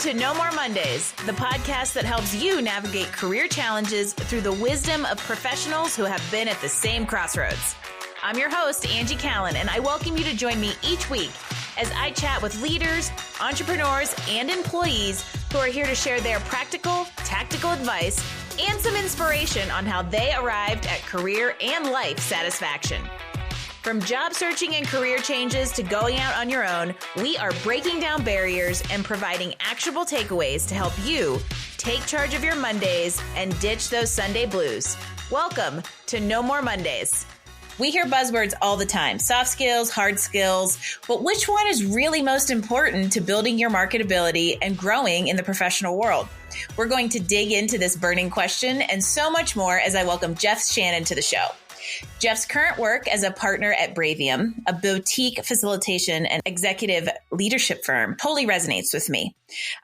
to No More Mondays, the podcast that helps you navigate career challenges through the wisdom of professionals who have been at the same crossroads. I'm your host, Angie Callen, and I welcome you to join me each week as I chat with leaders, entrepreneurs, and employees who are here to share their practical, tactical advice and some inspiration on how they arrived at career and life satisfaction. From job searching and career changes to going out on your own, we are breaking down barriers and providing actionable takeaways to help you take charge of your Mondays and ditch those Sunday blues. Welcome to No More Mondays. We hear buzzwords all the time, soft skills, hard skills, but which one is really most important to building your marketability and growing in the professional world? We're going to dig into this burning question and so much more as I welcome Jeff Shannon to the show. Jeff's current work as a partner at Bravium, a boutique facilitation and executive leadership firm, totally resonates with me.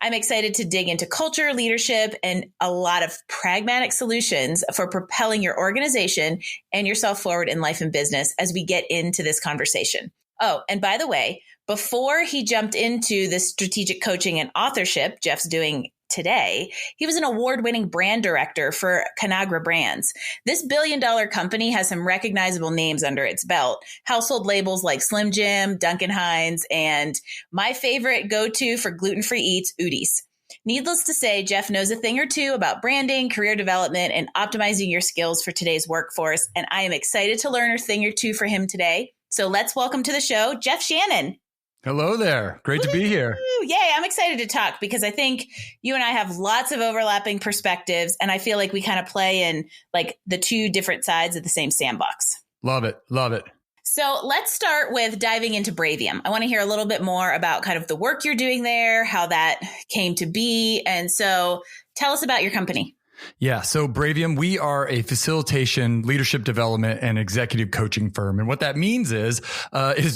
I'm excited to dig into culture, leadership, and a lot of pragmatic solutions for propelling your organization and yourself forward in life and business as we get into this conversation. Oh, and by the way, before he jumped into the strategic coaching and authorship Jeff's doing today, he was an award-winning brand director for Conagra Brands. This billion-dollar company has some recognizable names under its belt, household labels like Slim Jim, Duncan Hines, and my favorite go-to for gluten-free eats, Udi's. Needless to say, Jeff knows a thing or two about branding, career development, and optimizing your skills for today's workforce, and I am excited to learn a thing or two for him today. So let's welcome to the show, Jeff Shannon. Hello there. Great to be here. Yay. I'm excited to talk because I think you and I have lots of overlapping perspectives, and I feel like we kind of play in like the two different sides of the same sandbox. Love it. Love it. So let's start with diving into Bravium. I want to hear a little bit more about kind of the work you're doing there, how that came to be. And so tell us about your company. Yeah. So Bravium, we are a facilitation, leadership development, and executive coaching firm. And what that means is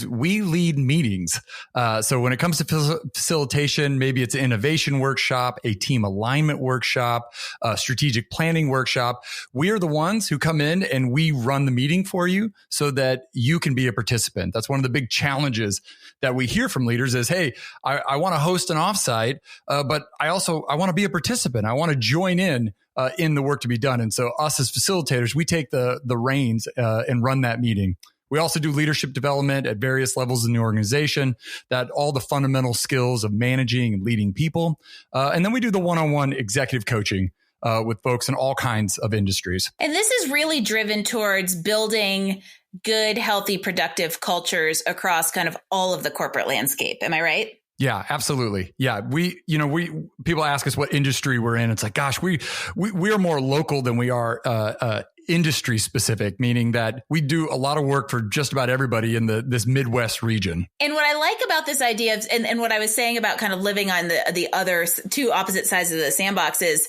we lead meetings. So when it comes to facilitation, maybe it's an innovation workshop, a team alignment workshop, a strategic planning workshop. We are the ones who come in and we run the meeting for you so that you can be a participant. That's one of the big challenges that we hear from leaders is, hey, I want to host an offsite, but I want to be a participant. I want to join in the work to be done. And so us as facilitators, we take the reins and run that meeting. We also do leadership development at various levels in the organization, that all the fundamental skills of managing and leading people. And then we do the one-on-one executive coaching with folks in all kinds of industries. And this is really driven towards building good, healthy, productive cultures across kind of all of the corporate landscape. Am I right? Yeah, absolutely. Yeah. People ask us what industry we're in. It's like, gosh, we are more local than we are, industry specific, meaning that we do a lot of work for just about everybody in this Midwest region. And what I like about this idea of, and what I was saying about kind of living on the other two opposite sides of the sandbox is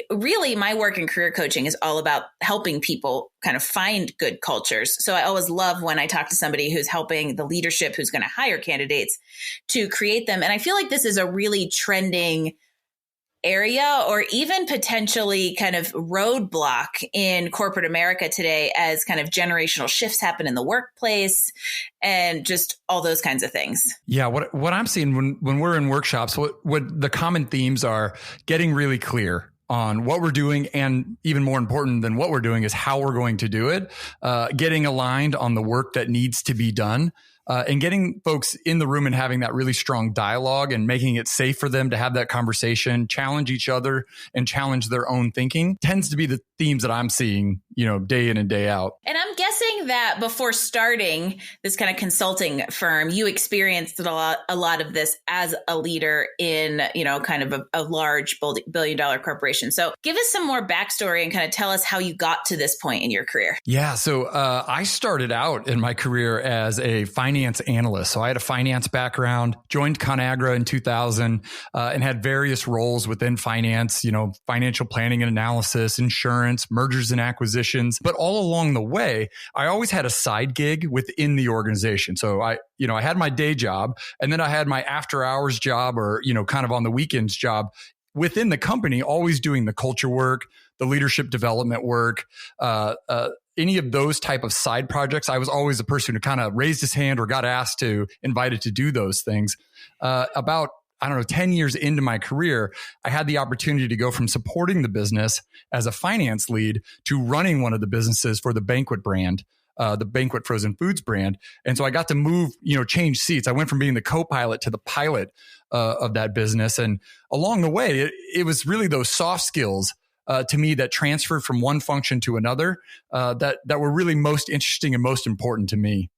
really my work in career coaching is all about helping people kind of find good cultures. So I always love when I talk to somebody who's helping the leadership who's going to hire candidates to create them. And I feel like this is a really trending area or even potentially kind of roadblock in corporate America today as kind of generational shifts happen in the workplace and just all those kinds of things. Yeah. What I'm seeing when we're in workshops, what the common themes are getting really clear on what we're doing. And even more important than what we're doing is how we're going to do it, getting aligned on the work that needs to be done. And getting folks in the room and having that really strong dialogue and making it safe for them to have that conversation, challenge each other and challenge their own thinking tends to be the themes that I'm seeing, day in and day out. And I'm guessing that before starting this kind of consulting firm, you experienced a lot of this as a leader in, kind of a large billion-dollar corporation. So give us some more backstory and kind of tell us how you got to this point in your career. Yeah. So I started out in my career as a finance analyst. So I had a finance background, joined Conagra in 2000 and had various roles within finance, financial planning and analysis, insurance, mergers and acquisitions. But all along the way, I always had a side gig within the organization. So I had my day job and then I had my after hours job or, kind of on the weekends job within the company, always doing the culture work, the leadership development work, any of those type of side projects. I was always the person who kind of raised his hand or got asked to invited to do those things. About I don't know, 10 years into my career, I had the opportunity to go from supporting the business as a finance lead to running one of the businesses for the Banquet brand, the Banquet frozen foods brand. And so I got to move, change seats. I went from being the co-pilot to the pilot of that business. And along the way, it was really those soft skills to me that transferred from one function to another that were really most interesting and most important to me.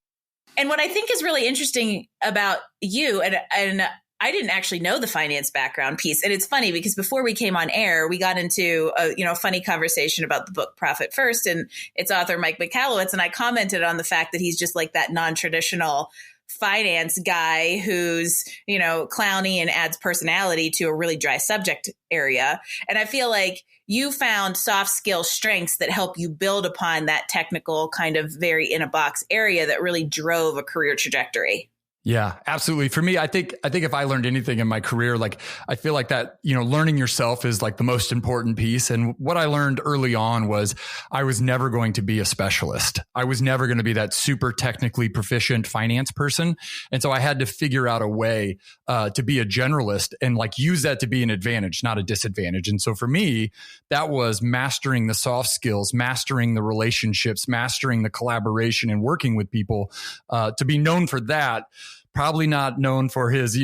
And what I think is really interesting about you, and I didn't actually know the finance background piece. And it's funny because before we came on air, we got into a funny conversation about the book Profit First and its author, Mike Michalowicz. And I commented on the fact that he's just like that non-traditional finance guy who's, clowny and adds personality to a really dry subject area. And I feel like you found soft skill strengths that help you build upon that technical kind of very in a box area that really drove a career trajectory. Yeah, absolutely. For me, I think if I learned anything in my career, like I feel like that, learning yourself is like the most important piece. And what I learned early on was I was never going to be a specialist. I was never going to be that super technically proficient finance person. And so I had to figure out a way to be a generalist and like use that to be an advantage, not a disadvantage. And so for me, that was mastering the soft skills, mastering the relationships, mastering the collaboration and working with people to be known for that. Probably not known for his,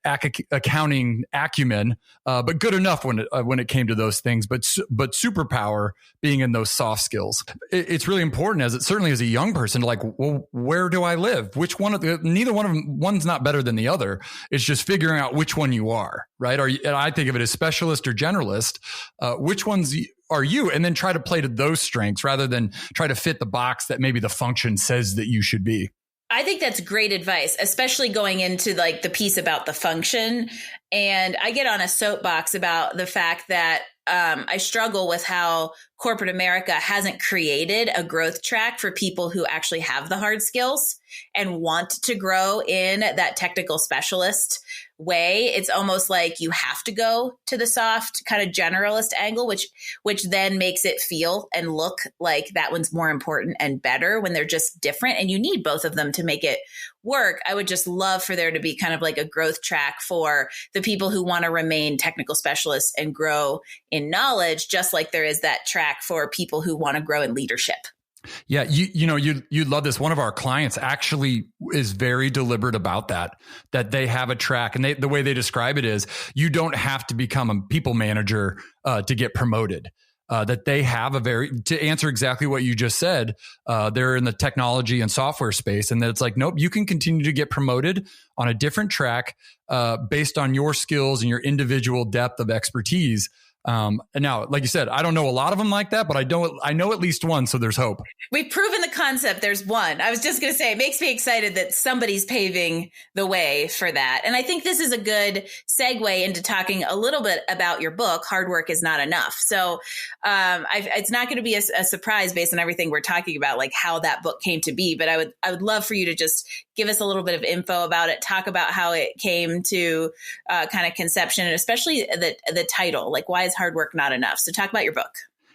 accounting acumen, but good enough when it came to those things. But superpower being in those soft skills. It's really important certainly as a young person to like, well, where do I live? Which one of neither one of them, one's not better than the other. It's just figuring out which one you are, right? And I think of it as specialist or generalist. Which ones are you? And then try to play to those strengths rather than try to fit the box that maybe the function says that you should be. I think that's great advice, especially going into like the piece about the function. And I get on a soapbox about the fact that I struggle with how corporate America hasn't created a growth track for people who actually have the hard skills and want to grow in that technical specialist way. It's almost like you have to go to the soft kind of generalist angle, which then makes it feel and look like that one's more important and better when they're just different. And you need both of them to make it work. I would just love for there to be kind of like a growth track for the people who want to remain technical specialists and grow in knowledge, just like there is that track for people who want to grow in leadership. Yeah, you'd love this. One of our clients actually is very deliberate about that they have a track, and the way they describe it is you don't have to become a people manager to get promoted. That they have to answer exactly what you just said, they're in the technology and software space, and that it's like, nope, you can continue to get promoted on a different track based on your skills and your individual depth of expertise. And now, like you said, I don't know a lot of them like that, but I know at least one. So there's hope. We've proven the concept. There's one. I was just going to say, it makes me excited that somebody's paving the way for that. And I think this is a good segue into talking a little bit about your book, Hard Work is Not Enough. So it's not going to be a surprise based on everything we're talking about, like how that book came to be. But I would love for you to just give us a little bit of info about it, talk about how it came to kind of conception, and especially the title, like why is hard work not enough? So talk about your book.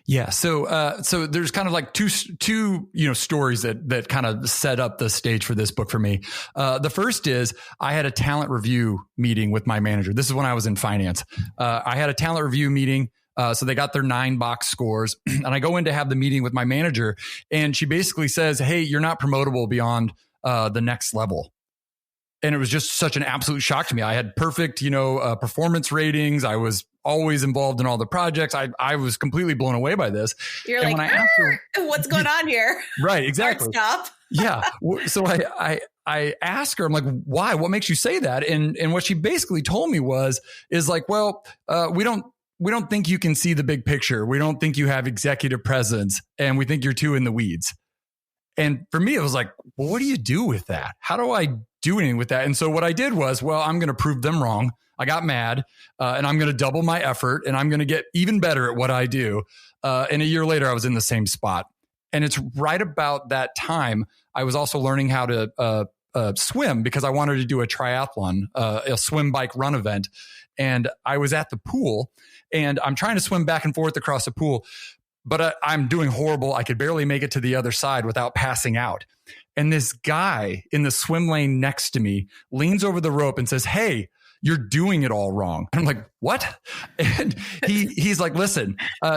Yeah. So there's kind of like two stories that kind of set up the stage for this book for me. The first is I had a talent review meeting with my manager. This is when I was in finance. I had a talent review meeting. So they got their 9-box scores, and I go in to have the meeting with my manager, and she basically says, "Hey, you're not promotable beyond the next level." And it was just such an absolute shock to me. I had perfect, performance ratings. I was always involved in all the projects. I was completely blown away by this. You're and like, what's going on here? Right, exactly. Stop. Yeah. So I asked her, I'm like, why? What makes you say that? And what she basically told me is like, well, we don't think you can see the big picture. We don't think you have executive presence, and we think you're too in the weeds. And for me, it was like, well, what do you do with that? How do I do anything with that? And so what I did was, well, I'm going to prove them wrong. I got mad and I'm going to double my effort, and I'm going to get even better at what I do. And a year later, I was in the same spot. And it's right about that time, I was also learning how to swim because I wanted to do a triathlon, a swim, bike, run event. And I was at the pool, and I'm trying to swim back and forth across the pool, but I'm doing horrible. I could barely make it to the other side without passing out. And this guy in the swim lane next to me leans over the rope and says, "Hey, you're doing it all wrong. And I'm like, what? And he's like, listen,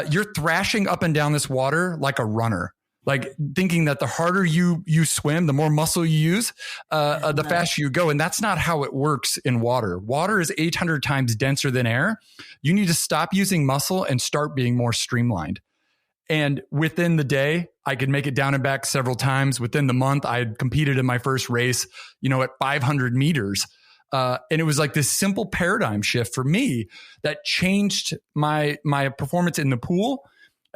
you're thrashing up and down this water like a runner, like thinking that the harder you swim, the more muscle you use, the faster you go. And that's not how it works in water. Water is 800 times denser than air. You need to stop using muscle and start being more streamlined. And within the day, I could make it down and back several times. Within the month, I had competed in my first race, at 500 meters. And it was like this simple paradigm shift for me that changed my performance in the pool.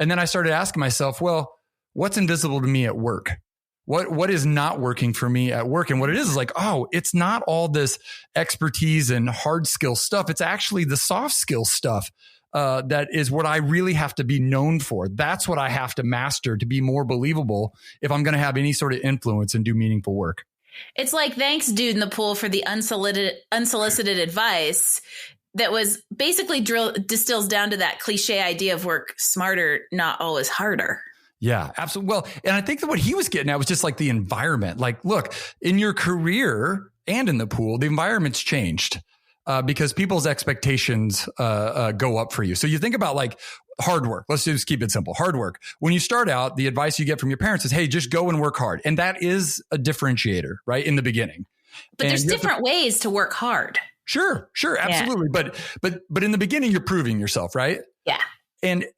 And then I started asking myself, well, what's invisible to me at work? What is not working for me at work? And what it is like, oh, it's not all this expertise and hard skill stuff. It's actually the soft skill stuff. That is what I really have to be known for. That's what I have to master to be more believable if I'm going to have any sort of influence and do meaningful work. It's like, thanks, dude in the pool, for the unsolicited advice that was basically distills down to that cliche idea of work smarter, not always harder. Yeah, absolutely. Well, and I think that what he was getting at was just like the environment. Like, look, in your career and in the pool, the environment's changed. Because people's expectations go up for you. So you think about like hard work. Let's just keep it simple. Hard work. When you start out, the advice you get from your parents is, hey, just go and work hard. And that is a differentator, right? In the beginning. But there's different ways to work hard. Sure, absolutely. Yeah. But in the beginning, you're proving yourself, right? Yeah.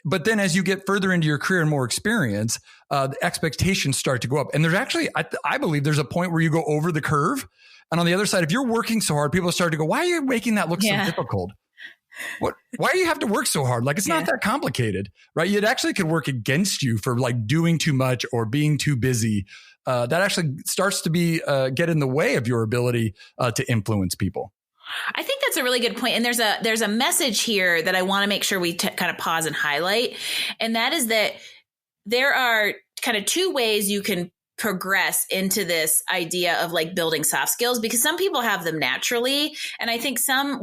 But then as you get further into your career and more experience, the expectations start to go up. And there's actually, I believe there's a point where you go over the curve. And on the other side, if you're working so hard, people start to go, why are you making that look so difficult? Why do you have to work so hard? Like, it's not that complicated, right? It actually could work against you for like doing too much or being too busy. That actually starts to get in the way of your ability to influence people. I think that's a really good point. And there's a message here that I want to make sure we kind of pause and highlight. And that is that there are kind of two ways you can progress into this idea of like building soft skills, because some people have them naturally. And I think some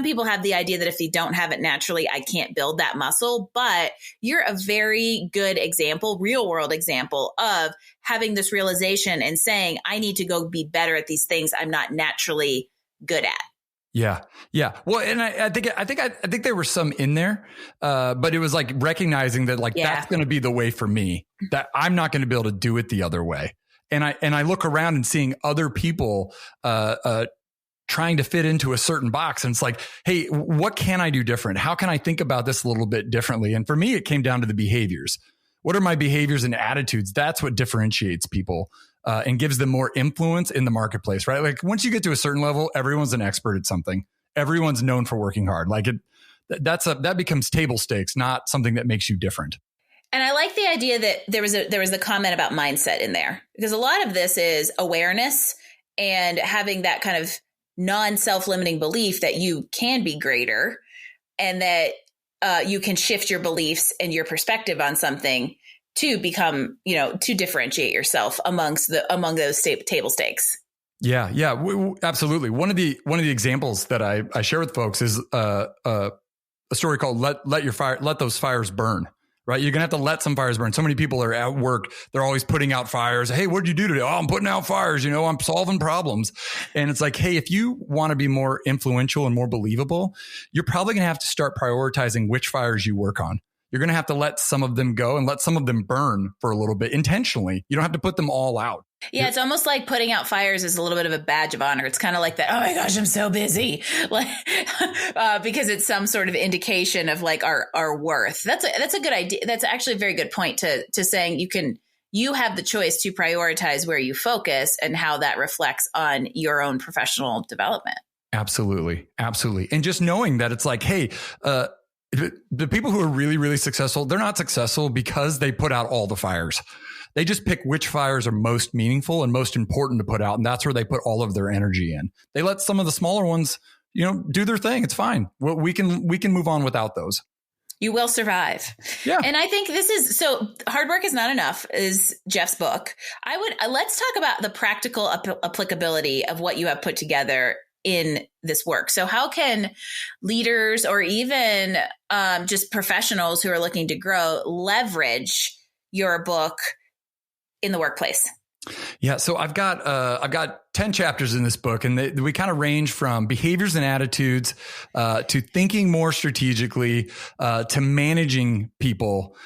people have the idea that if they don't have it naturally, I can't build that muscle. But you're a very good example, real world example of having this realization and saying, I need to go be better at these things I'm not naturally good at. Yeah. Well, and I think there were some in there, but it was like recognizing that like, that's going to be the way for me, that I'm not going to be able to do it the other way. And I look around and seeing other people, trying to fit into a certain box. And it's like, hey, what can I do different? How can I think about this a little bit differently? And for me, it came down to the behaviors. What are my behaviors and attitudes? That's what differentiates people. And gives them more influence in the marketplace, right? Like once you get to a certain level, everyone's an expert at something. Everyone's known for working hard. Like that becomes table stakes, not something that makes you different. And I like the idea that there was the comment about mindset in there, because a lot of this is awareness and having that kind of non-self-limiting belief that you can be greater and that you can shift your beliefs and your perspective on something to become, to differentiate yourself among those table stakes. Yeah, absolutely. One of the examples that I share with folks is a story called "Let Those Fires Burn." Right, you're gonna have to let some fires burn. So many people are at work; they're always putting out fires. Hey, what did you do today? Oh, I'm putting out fires. I'm solving problems. And it's like, hey, if you want to be more influential and more believable, you're probably gonna have to start prioritizing which fires you work on. You're going to have to let some of them go and let some of them burn for a little bit intentionally. You don't have to put them all out. Yeah, it's almost like putting out fires is a little bit of a badge of honor. It's kind of like that, oh my gosh, I'm so busy. Like, because it's some sort of indication of like our worth. That's a good idea. That's actually a very good point to saying you have the choice to prioritize where you focus and how that reflects on your own professional development. Absolutely. And just knowing that it's like, hey, the people who are really, really successful, they're not successful because they put out all the fires. They just pick which fires are most meaningful and most important to put out. And that's where they put all of their energy in. They let some of the smaller ones, do their thing. It's fine. Well, we can move on without those. You will survive. Yeah. And I think so hard work is not enough is Jeff's book. Let's talk about the practical applicability of what you have put together in this work. So how can leaders or even just professionals who are looking to grow leverage your book in the workplace? Yeah. So I've got 10 chapters in this book, and we kind of range from behaviors and attitudes, to thinking more strategically, to managing people,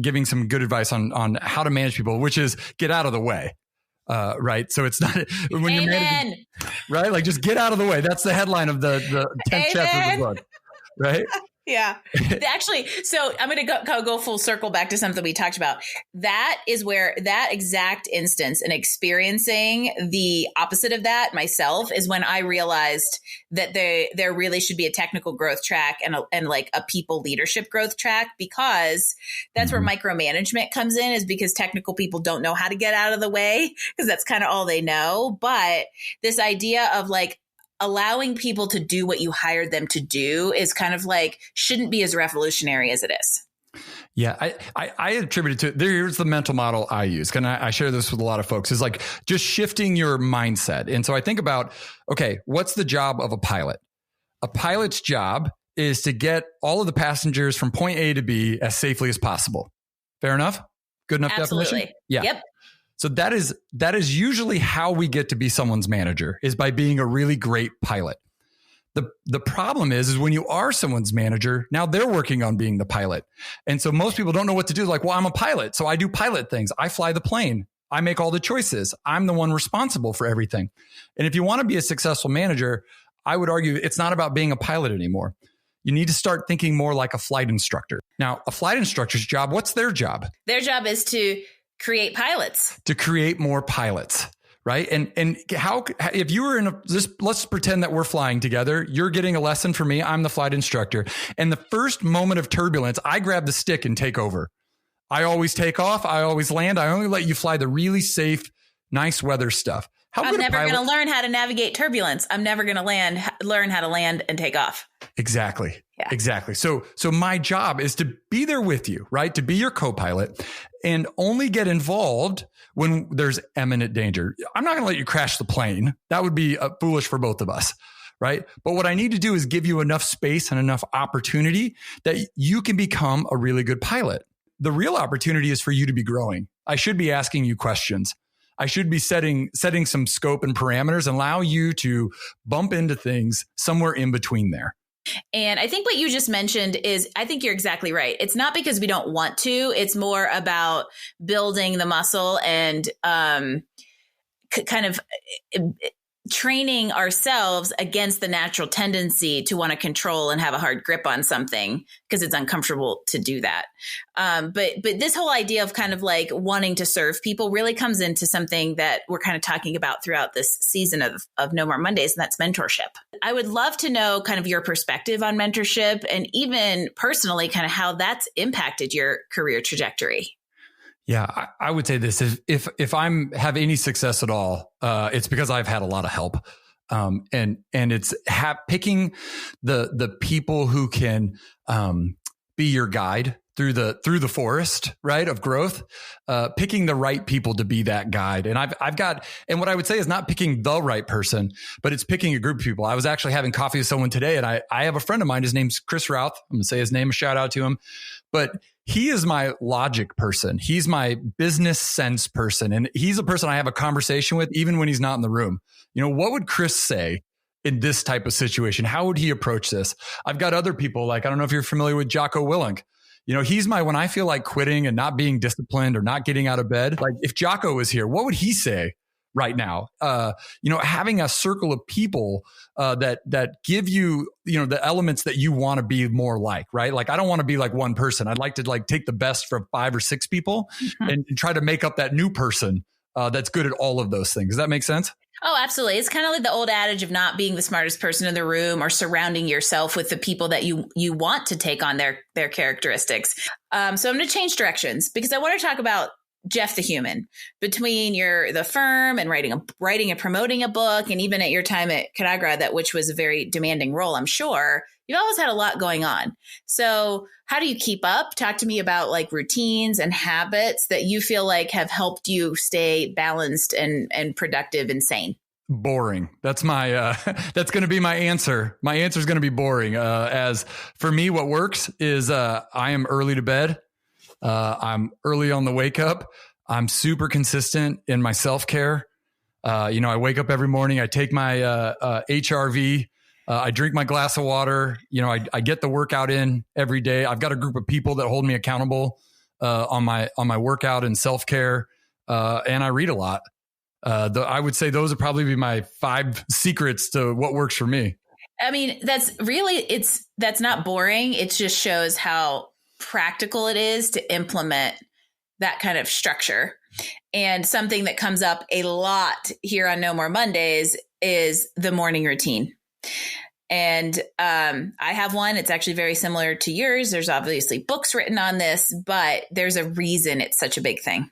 giving some good advice on how to manage people, which is get out of the way. Right. So it's not when you're managing, right? Like just get out of the way. That's the headline of the 10th chapter of the book. Right. Yeah. Actually, so I'm going to go full circle back to something we talked about. That is where that exact instance and experiencing the opposite of that myself is when I realized that there really should be a technical growth track and like a people leadership growth track, because that's where micromanagement comes in, is because technical people don't know how to get out of the way because that's kind of all they know. But this idea of like, allowing people to do what you hired them to do is kind of like, shouldn't be as revolutionary as it is. Yeah, I attribute it to, here's the mental model I use. And I share this with a lot of folks, is like just shifting your mindset. And so I think about, okay, what's the job of a pilot? A pilot's job is to get all of the passengers from point A to B as safely as possible. Fair enough? Good enough Absolutely. definition? Yeah. Yep. So that is usually how we get to be someone's manager, is by being a really great pilot. The problem is when you are someone's manager, now they're working on being the pilot. And so most people don't know what to do. Like, well, I'm a pilot, so I do pilot things. I fly the plane. I make all the choices. I'm the one responsible for everything. And if you want to be a successful manager, I would argue it's not about being a pilot anymore. You need to start thinking more like a flight instructor. Now, a flight instructor's job, what's their job? Their job is to create pilots. To create more pilots, right? And how, if you were in let's pretend that we're flying together. You're getting a lesson from me. I'm the flight instructor. And the first moment of turbulence, I grab the stick and take over. I always take off. I always land. I only let you fly the really safe, nice weather stuff. I'm never going to learn how to navigate turbulence. I'm never going to learn how to land and take off. Exactly. Yeah. Exactly. So my job is to be there with you, right? To be your co-pilot and only get involved when there's imminent danger. I'm not going to let you crash the plane. That would be foolish for both of us, right? But what I need to do is give you enough space and enough opportunity that you can become a really good pilot. The real opportunity is for you to be growing. I should be asking you questions. I should be setting some scope and parameters and allow you to bump into things somewhere in between there. And I think what you just mentioned is, I think you're exactly right. It's not because we don't want to. It's more about building the muscle and kind of training ourselves against the natural tendency to want to control and have a hard grip on something because it's uncomfortable to do that. But this whole idea of kind of like wanting to serve people really comes into something that we're kind of talking about throughout this season of No More Mondays, and that's mentorship. I would love to know kind of your perspective on mentorship and even personally kind of how that's impacted your career trajectory. Yeah, I would say this: if I'm have any success at all, it's because I've had a lot of help, and it's picking the people who can be your guide through the forest, right, of growth, picking the right people to be that guide. And I've got, and what I would say is not picking the right person, but it's picking a group of people. I was actually having coffee with someone today, and I have a friend of mine. His name's Chris Routh. I'm gonna say his name, a shout out to him, but he is my logic person. He's my business sense person. And he's a person I have a conversation with even when he's not in the room. You know, what would Chris say in this type of situation? How would he approach this? I've got other people, like, I don't know if you're familiar with Jocko Willink. You know, he's when I feel like quitting and not being disciplined or not getting out of bed, like if Jocko was here, what would he say right now? Having a circle of people that give you, the elements that you want to be more like, right? Like, I don't want to be like one person. I'd like to take the best from 5 or 6 people and try to make up that new person that's good at all of those things. Does that make sense? Oh, absolutely. It's kind of like the old adage of not being the smartest person in the room or surrounding yourself with the people that you want to take on their characteristics. So I'm going to change directions because I want to talk about Jeff the human. Between the firm and writing and promoting a book, and even at your time at Conagra, which was a very demanding role, I'm sure you've always had a lot going on. So how do you keep up? Talk to me about like routines and habits that you feel like have helped you stay balanced and productive and sane. Boring. That's my, that's going to be my answer. My answer is going to be boring. As for me, what works is, I am early to bed. I'm early on the wake up. I'm super consistent in my self-care. I wake up every morning, I take my HRV, I drink my glass of water. I get the workout in every day. I've got a group of people that hold me accountable on my workout and self-care, and I read a lot. I would say those would probably be my 5 secrets to what works for me. I mean, that's not boring. It just shows how practical it is to implement that kind of structure. And something that comes up a lot here on No More Mondays is the morning routine. And I have one. It's actually very similar to yours. There's obviously books written on this, but there's a reason it's such a big thing.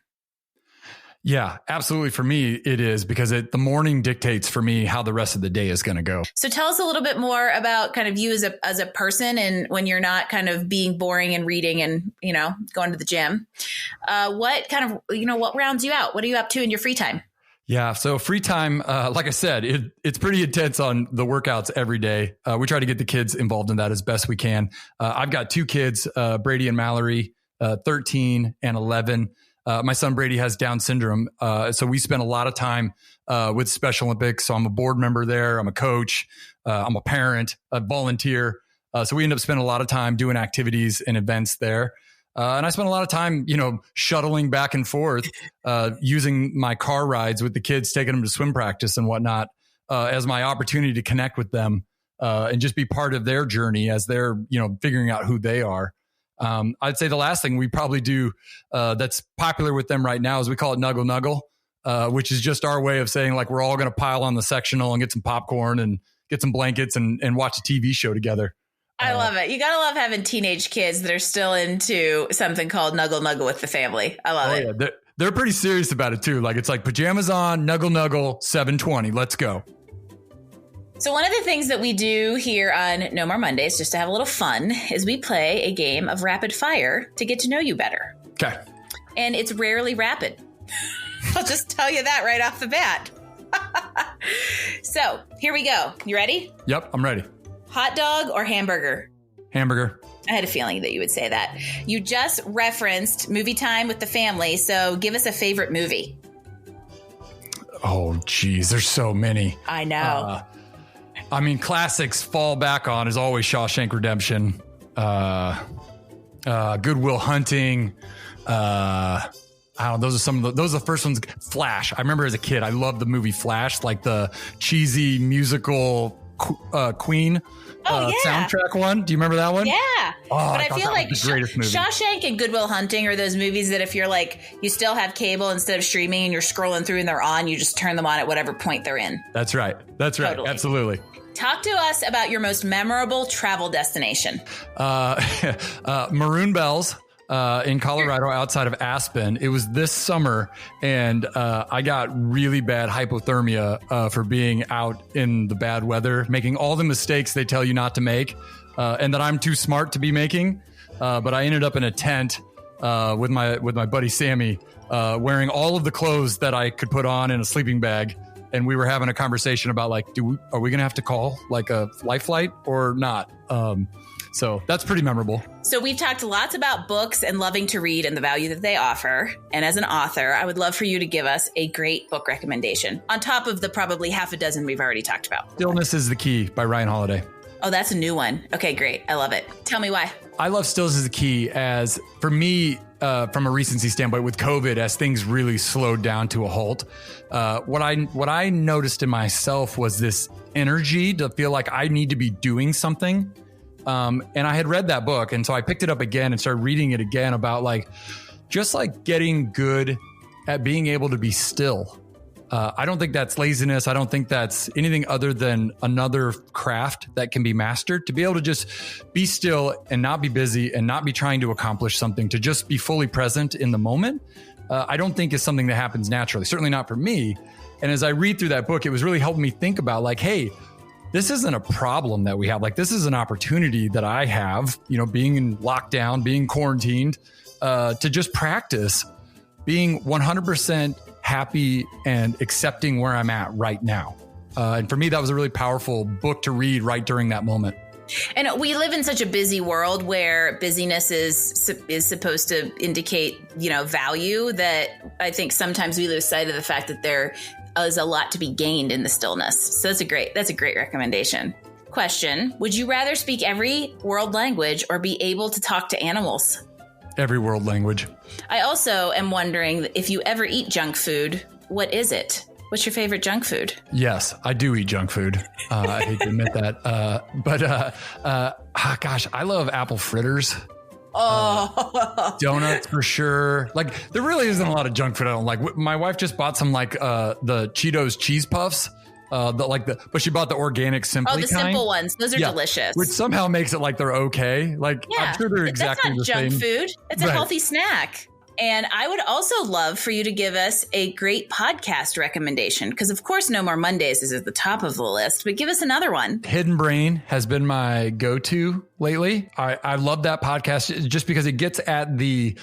Yeah, absolutely. For me, it is because the morning dictates for me how the rest of the day is going to go. So tell us a little bit more about kind of you as a person, and when you're not kind of being boring and reading and, going to the gym, what kind of, what rounds you out? What are you up to in your free time? Yeah. So free time, like I said, it's pretty intense on the workouts every day. We try to get the kids involved in that as best we can. I've got 2 kids, Brady and Mallory, 13 and 11. My son Brady has Down syndrome. So we spend a lot of time with Special Olympics. So I'm a board member there. I'm a coach. I'm a parent, a volunteer. So we end up spending a lot of time doing activities and events there. And I spent a lot of time, shuttling back and forth, using my car rides with the kids, taking them to swim practice and whatnot, as my opportunity to connect with them and just be part of their journey as they're, figuring out who they are. I'd say the last thing we probably do that's popular with them right now is we call it Nuggle Nuggle, which is just our way of saying like we're all going to pile on the sectional and get some popcorn and get some blankets and watch a TV show together. I love it. You got to love having teenage kids that are still into something called Nuggle Nuggle with the family. I love it. Yeah. They're pretty serious about it too. Like it's like pajamas on, Nuggle Nuggle, 7:20. Let's go. So one of the things that we do here on No More Mondays, just to have a little fun, is we play a game of rapid fire to get to know you better. Okay. And it's rarely rapid. I'll just tell you that right off the bat. So here we go. You ready? Yep, I'm ready. Hot dog or hamburger? Hamburger. I had a feeling that you would say that. You just referenced movie time with the family, so give us a favorite movie. Oh, geez, there's so many. I know. Classics fall back on is always Shawshank Redemption, Good Will Hunting. I don't know. Those are the first ones. Flash. I remember as a kid, I loved the movie Flash, like the cheesy musical Queen soundtrack one. Do you remember that one? Yeah. Oh, but I feel like the greatest movie. Shawshank and Good Will Hunting are those movies that if you're like, you still have cable instead of streaming and you're scrolling through and they're on, you just turn them on at whatever point they're in. That's right. Totally. Absolutely. Talk to us about your most memorable travel destination. Maroon Bells in Colorado outside of Aspen. It was this summer, and I got really bad hypothermia for being out in the bad weather, making all the mistakes they tell you not to make, and that I'm too smart to be making. But I ended up in a tent with my buddy Sammy, wearing all of the clothes that I could put on in a sleeping bag. And we were having a conversation about like, are we going to have to call like a life flight or not? So that's pretty memorable. So we've talked lots about books and loving to read and the value that they offer. And as an author, I would love for you to give us a great book recommendation on top of the probably half a dozen we've already talked about. Stillness is the Key by Ryan Holiday. Oh, that's a new one. Okay, great. I love it. Tell me why. I love Stillness is the Key as, for me, from a recency standpoint with COVID, as things really slowed down to a halt, what I noticed in myself was this energy to feel like I need to be doing something. And I had read that book. And so I picked it up again and started reading it again about like, just like getting good at being able to be still. I don't think that's laziness. I don't think that's anything other than another craft that can be mastered, to be able to just be still and not be busy and not be trying to accomplish something, to just be fully present in the moment. I don't think is something that happens naturally, certainly not for me. And as I read through that book, it was really helping me think about like, hey, this isn't a problem that we have. Like, this is an opportunity that I have, being in lockdown, being quarantined, to just practice being 100% happy and accepting where I'm at right now. And for me, that was a really powerful book to read right during that moment. And we live in such a busy world where busyness is supposed to indicate, value, that I think sometimes we lose sight of the fact that there is a lot to be gained in the stillness. So that's a great recommendation. Question: would you rather speak every world language or be able to talk to animals? Every world language. I also am wondering if you ever eat junk food, what is it? What's your favorite junk food? Yes, I do eat junk food. I hate to admit that. Gosh, I love apple fritters. Donuts for sure. Like, there really isn't a lot of junk food I don't like. My wife just bought some the Cheetos cheese puffs. But she bought the organic Simply kind. Oh, the simple ones. Those are delicious. Which somehow makes it like they're okay. I'm sure they're exactly the same. That's not junk food. It's a healthy snack. And I would also love for you to give us a great podcast recommendation, because of course No More Mondays is at the top of the list, but give us another one. Hidden Brain has been my go-to lately. I love that podcast just because it gets at the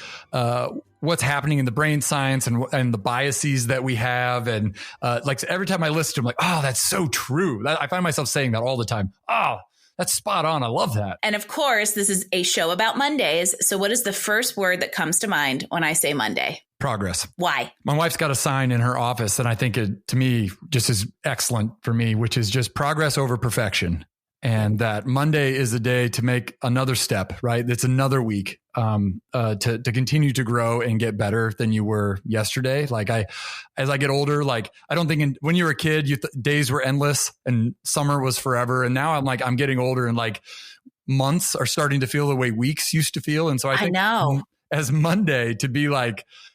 what's happening in the brain science and the biases that we have. And every time I listen to them, oh, that's so true. I find myself saying that all the time. Oh, that's spot on. I love that. And of course, this is a show about Mondays. So what is the first word that comes to mind when I say Monday? Progress. Why? My wife's got a sign in her office, and I think it, to me, just is excellent for me, which is just progress over perfection. And that Monday is a day to make another step, right? It's another week to continue to grow and get better than you were yesterday. As I get older, I don't think when you were a kid, days were endless and summer was forever. And now I'm getting older, and months are starting to feel the way weeks used to feel. And so I think as Monday to be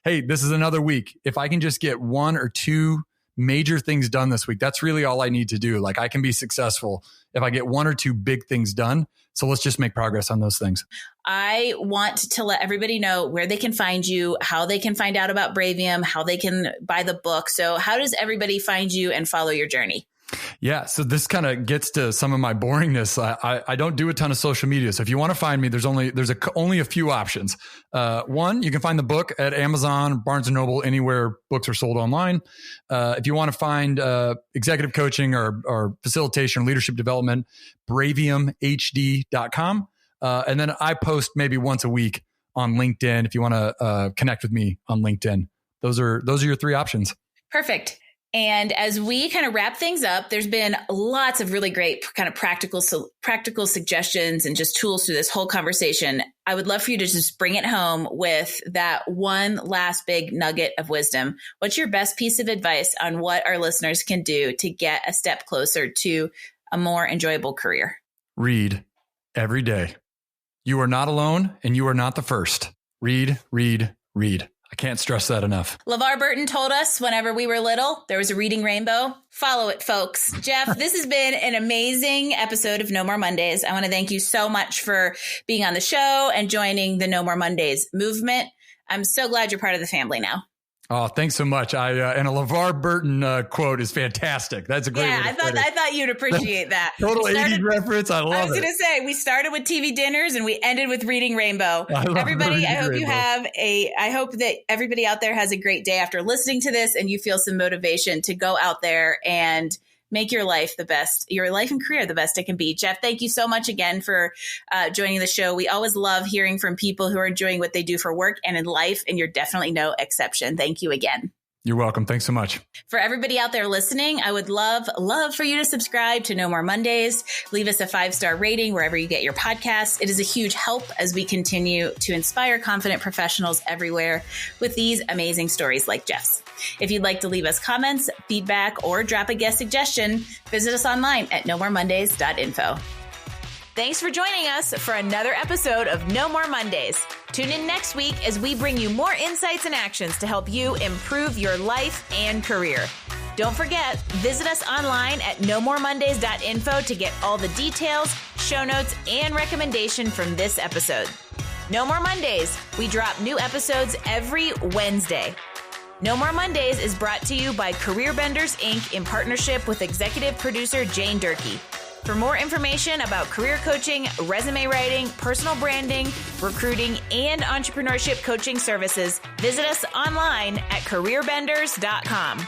hey, this is another week. If I can just get one or two major things done this week, that's really all I need to do. I can be successful if I get one or two big things done. So let's just make progress on those things. I want to let everybody know where they can find you, how they can find out about Bravium, how they can buy the book. So how does everybody find you and follow your journey? Yeah. So this kind of gets to some of my boringness. I don't do a ton of social media. So if you want to find me, there's only a few options. One, you can find the book at Amazon, Barnes & Noble, anywhere books are sold online. If you want to find executive coaching or facilitation, leadership development, braviumhd.com. And then I post maybe once a week on LinkedIn. If you want to connect with me on LinkedIn, those are your three options. Perfect. And as we kind of wrap things up, there's been lots of really great kind of practical suggestions and just tools through this whole conversation. I would love for you to just bring it home with that one last big nugget of wisdom. What's your best piece of advice on what our listeners can do to get a step closer to a more enjoyable career? Read every day. You are not alone, and you are not the first. Read, read, read. I can't stress that enough. LeVar Burton told us whenever we were little, there was a reading rainbow. Follow it, folks. Jeff, this has been an amazing episode of No More Mondays. I want to thank you so much for being on the show and joining the No More Mondays movement. I'm so glad you're part of the family now. Oh, thanks so much. And a LeVar Burton quote is fantastic. That's a great one. Yeah, I thought you'd appreciate that. Total 80s reference. I love it. I was going to say, we started with TV dinners and we ended with reading rainbow. Everybody, I hope that everybody out there has a great day after listening to this, and you feel some motivation to go out there and make your life the best, your life and career the best it can be. Jeff, thank you so much again for joining the show. We always love hearing from people who are enjoying what they do for work and in life, and you're definitely no exception. Thank you again. You're welcome. Thanks so much. For everybody out there listening, I would love for you to subscribe to No More Mondays. Leave us a 5-star rating wherever you get your podcasts. It is a huge help as we continue to inspire confident professionals everywhere with these amazing stories like Jeff's. If you'd like to leave us comments, feedback, or drop a guest suggestion, visit us online at nomoremondays.info. Thanks for joining us for another episode of No More Mondays. Tune in next week as we bring you more insights and actions to help you improve your life and career. Don't forget, visit us online at nomoremondays.info to get all the details, show notes, and recommendation from this episode. No More Mondays. We drop new episodes every Wednesday. No More Mondays is brought to you by Career Benders, Inc. in partnership with executive producer Jane Durkee. For more information about career coaching, resume writing, personal branding, recruiting, and entrepreneurship coaching services, visit us online at careerbenders.com.